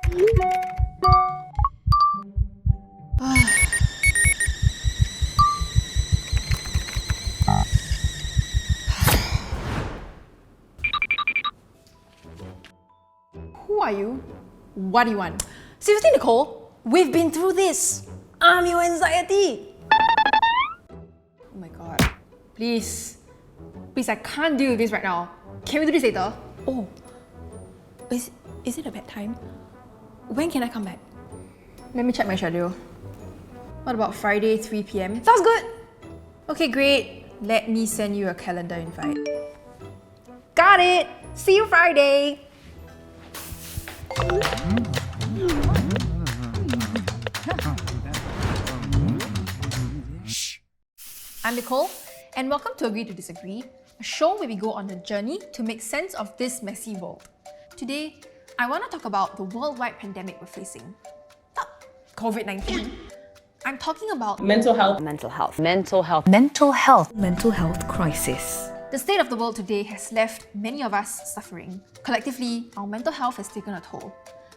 Who are you? What do you want? Seriously, Nicole? We've been through this. I'm your anxiety. Oh my god. Please. Please, I can't deal with this right now. Can we do this later? Oh. Is it a bad time? When can I come back? Let me check my schedule. What about Friday, 3 p.m? Sounds good! Okay, great. Let me send you a calendar invite. Got it! See you Friday! I'm Nicole, and welcome to Agree to Disagree, a show where we go on a journey to make sense of this messy world. Today, I want to talk about the worldwide pandemic we're facing. Not COVID-19. I'm talking about mental health crisis. The state of the world today has left many of us suffering. Collectively, our mental health has taken a toll.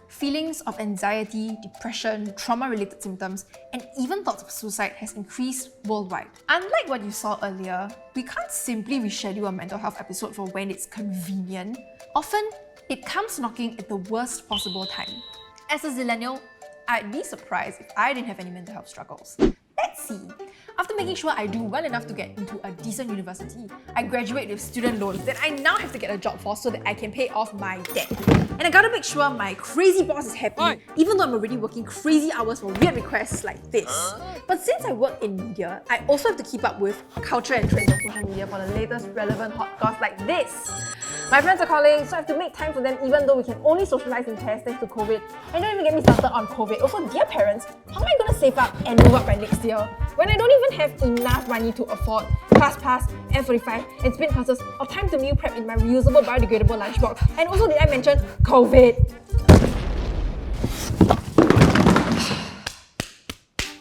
Feelings of anxiety, depression, trauma-related symptoms, and even thoughts of suicide has increased worldwide. Unlike what you saw earlier, we can't simply reschedule a mental health episode for when it's convenient. Often, it comes knocking at the worst possible time. As a zillennial, I'd be surprised if I didn't have any mental health struggles. Let's see. After making sure I do well enough to get into a decent university, I graduate with student loans that I now have to get a job for so that I can pay off my debt. And I gotta make sure my crazy boss is happy, even though I'm already working crazy hours for weird requests like this. But since I work in media, I also have to keep up with culture and trends on social media for the latest relevant hot goss like this. My friends are calling, so I have to make time for them even though we can only socialize in pairs thanks to COVID. And don't even get me started on COVID. Also, dear parents, how am I gonna save up and move up by next year when I don't even have enough money to afford ClassPass, F45, and spin classes, or time to meal prep in my reusable biodegradable lunchbox? And also, did I mention COVID?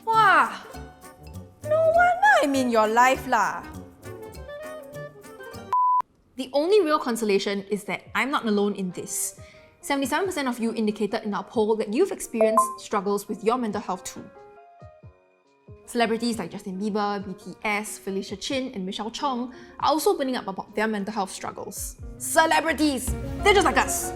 Wow, no wonder I'm in your life lah. The only real consolation is that I'm not alone in this. 77% of you indicated in our poll that you've experienced struggles with your mental health too. Celebrities like Justin Bieber, BTS, Felicia Chin, and Michelle Chong are also opening up about their mental health struggles. Celebrities! They're just like us!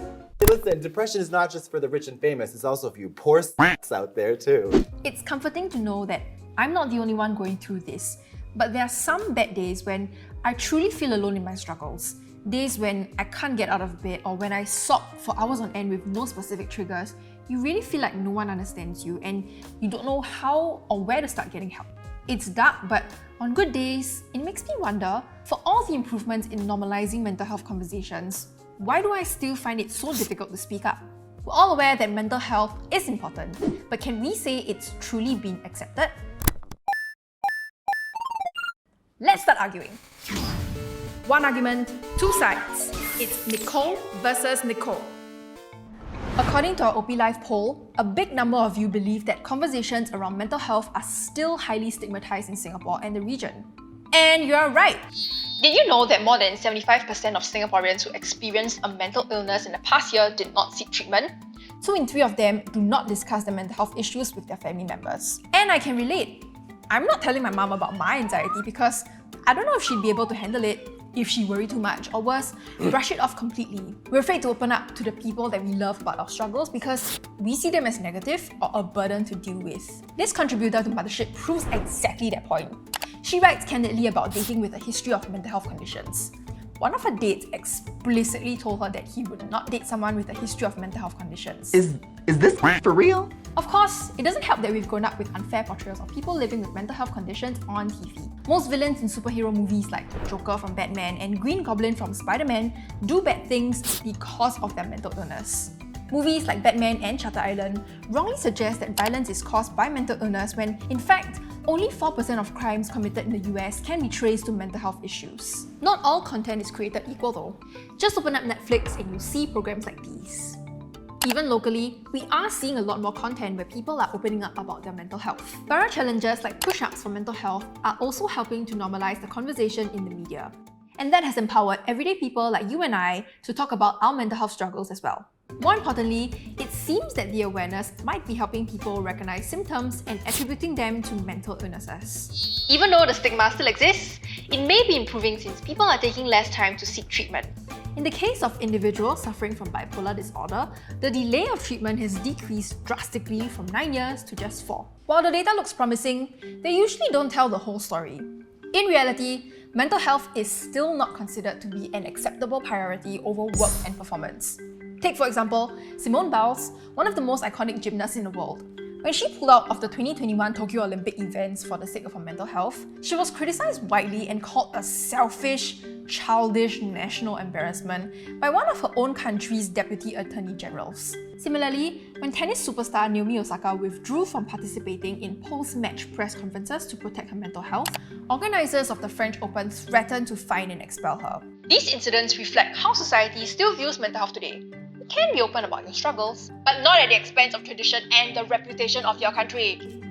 Listen, depression is not just for the rich and famous, it's also for you poor s***s out there too. It's comforting to know that I'm not the only one going through this, but there are some bad days when I truly feel alone in my struggles. Days when I can't get out of bed or when I sob for hours on end with no specific triggers. You really feel like no one understands you and you don't know how or where to start getting help. It's dark, but on good days, it makes me wonder, for all the improvements in normalizing mental health conversations, why do I still find it so difficult to speak up? We're all aware that mental health is important, but can we say it's truly been accepted? Let's start arguing. One argument, two sides. It's Nicole versus Nicole. According to our OP Live poll, a big number of you believe that conversations around mental health are still highly stigmatized in Singapore and the region. And you're right! Did you know that more than 75% of Singaporeans who experienced a mental illness in the past year did not seek treatment? 2 in 3 of them do not discuss their mental health issues with their family members. And I can relate. I'm not telling my mom about my anxiety because I don't know if she'd be able to handle it if she worried too much, or worse, brush it off completely. We're afraid to open up to the people that we love about our struggles because we see them as negative or a burden to deal with. This contributor to Mothership proves exactly that point. She writes candidly about dating with a history of mental health conditions. One of her dates explicitly told her that he would not date someone with a history of mental health conditions. Is this for real? Of course, it doesn't help that we've grown up with unfair portrayals of people living with mental health conditions on TV. Most villains in superhero movies like Joker from Batman and Green Goblin from Spider-Man do bad things because of their mental illness. Movies like Batman and Shutter Island wrongly suggest that violence is caused by mental illness when, in fact, only 4% of crimes committed in the US can be traced to mental health issues. Not all content is created equal though. Just open up Netflix and you'll see programs like these. Even locally, we are seeing a lot more content where people are opening up about their mental health. Viral challenges like push-ups for mental health are also helping to normalize the conversation in the media. And that has empowered everyday people like you and I to talk about our mental health struggles as well. More importantly, it seems that the awareness might be helping people recognize symptoms and attributing them to mental illnesses. Even though the stigma still exists, it may be improving since people are taking less time to seek treatment. In the case of individuals suffering from bipolar disorder, the delay of treatment has decreased drastically from 9 years to just 4. While the data looks promising, they usually don't tell the whole story. In reality, mental health is still not considered to be an acceptable priority over work and performance. Take, for example, Simone Biles, one of the most iconic gymnasts in the world. When she pulled out of the 2021 Tokyo Olympic events for the sake of her mental health, she was criticized widely and called a selfish, childish national embarrassment by one of her own country's deputy attorney generals. Similarly, when tennis superstar Naomi Osaka withdrew from participating in post-match press conferences to protect her mental health, organizers of the French Open threatened to fine and expel her. These incidents reflect how society still views mental health today. You can be open about your struggles, but not at the expense of tradition and the reputation of your country.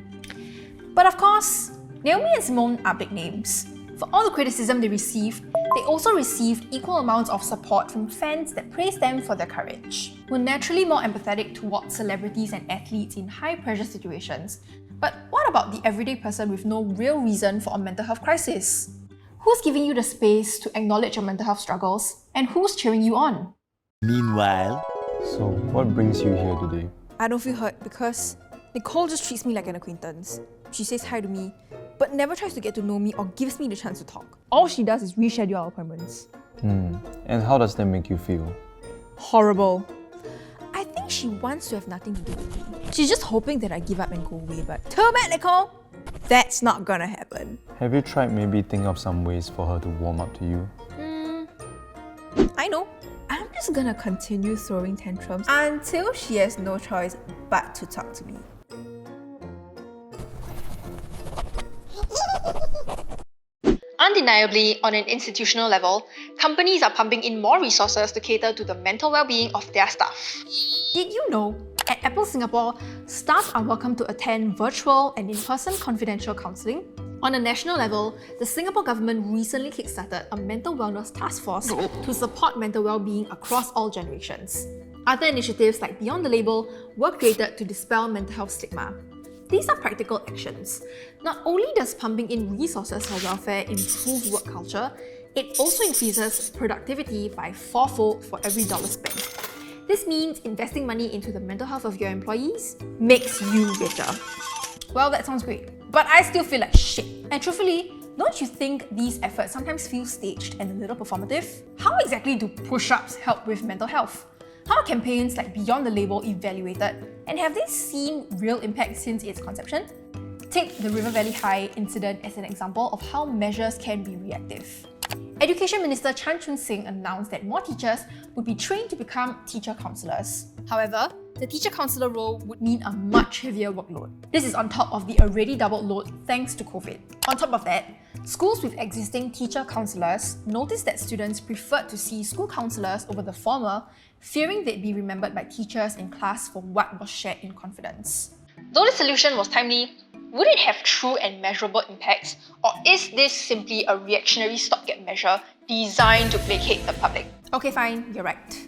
But of course, Naomi and Simone are big names. For all the criticism they received, they also received equal amounts of support from fans that praised them for their courage. We're naturally more empathetic towards celebrities and athletes in high-pressure situations. But what about the everyday person with no real reason for a mental health crisis? Who's giving you the space to acknowledge your mental health struggles? And who's cheering you on? Meanwhile, So, what brings you here today? I don't feel hurt because Nicole just treats me like an acquaintance. She says hi to me, but never tries to get to know me or gives me the chance to talk. All she does is reschedule our appointments. And how does that make you feel? Horrible. I think she wants to have nothing to do with me. She's just hoping that I give up and go away, but too bad, Nicole! That's not gonna happen. Have you tried maybe thinking of some ways for her to warm up to you? I know. I'm just gonna continue throwing tantrums until she has no choice but to talk to me. Undeniably, on an institutional level, companies are pumping in more resources to cater to the mental well-being of their staff. Did you know, at Apple Singapore, staff are welcome to attend virtual and in-person confidential counselling? On a national level, the Singapore government recently kickstarted a mental wellness task force to support mental well-being across all generations. Other initiatives like Beyond the Label were created to dispel mental health stigma. These are practical actions. Not only does pumping in resources for welfare improve work culture, it also increases productivity by 4-fold for every dollar spent. This means investing money into the mental health of your employees makes you richer. Well, that sounds great, but I still feel like shit. And truthfully, don't you think these efforts sometimes feel staged and a little performative? How exactly do push-ups help with mental health? How are campaigns like Beyond the Label evaluated? And have they seen real impact since its conception? Take the River Valley High incident as an example of how measures can be reactive. Education Minister Chan Chun Sing announced that more teachers would be trained to become teacher counsellors. However, the teacher counsellor role would mean a much heavier workload. This is on top of the already doubled load thanks to COVID. On top of that, schools with existing teacher counsellors noticed that students preferred to see school counsellors over the former, fearing they'd be remembered by teachers in class for what was shared in confidence. Though the solution was timely, would it have true and measurable impacts, or is this simply a reactionary stopgap measure designed to placate the public? Okay, fine, you're right.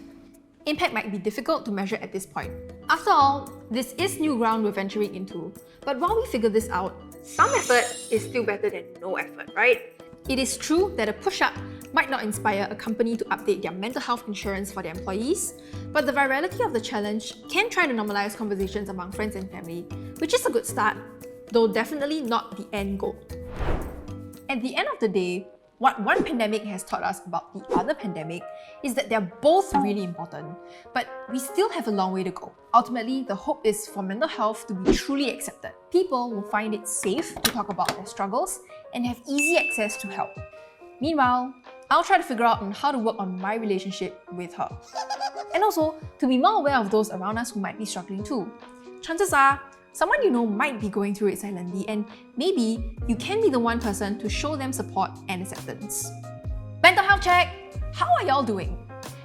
Impact might be difficult to measure at this point. After all, this is new ground we're venturing into. But while we figure this out, some effort is still better than no effort, right? It is true that a push-up might not inspire a company to update their mental health insurance for their employees, but the virality of the challenge can try to normalize conversations among friends and family, which is a good start, though definitely not the end goal. At the end of the day, what one pandemic has taught us about the other pandemic is that they're both really important, but we still have a long way to go. Ultimately, the hope is for mental health to be truly accepted. People will find it safe to talk about their struggles and have easy access to help. Meanwhile, I'll try to figure out on how to work on my relationship with her. And also, to be more aware of those around us who might be struggling too. Chances are, someone you know might be going through it silently, and maybe you can be the one person to show them support and acceptance. Mental health check! How are y'all doing?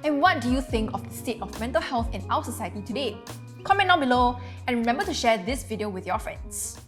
And what do you think of the state of mental health in our society today? Comment down below and remember to share this video with your friends.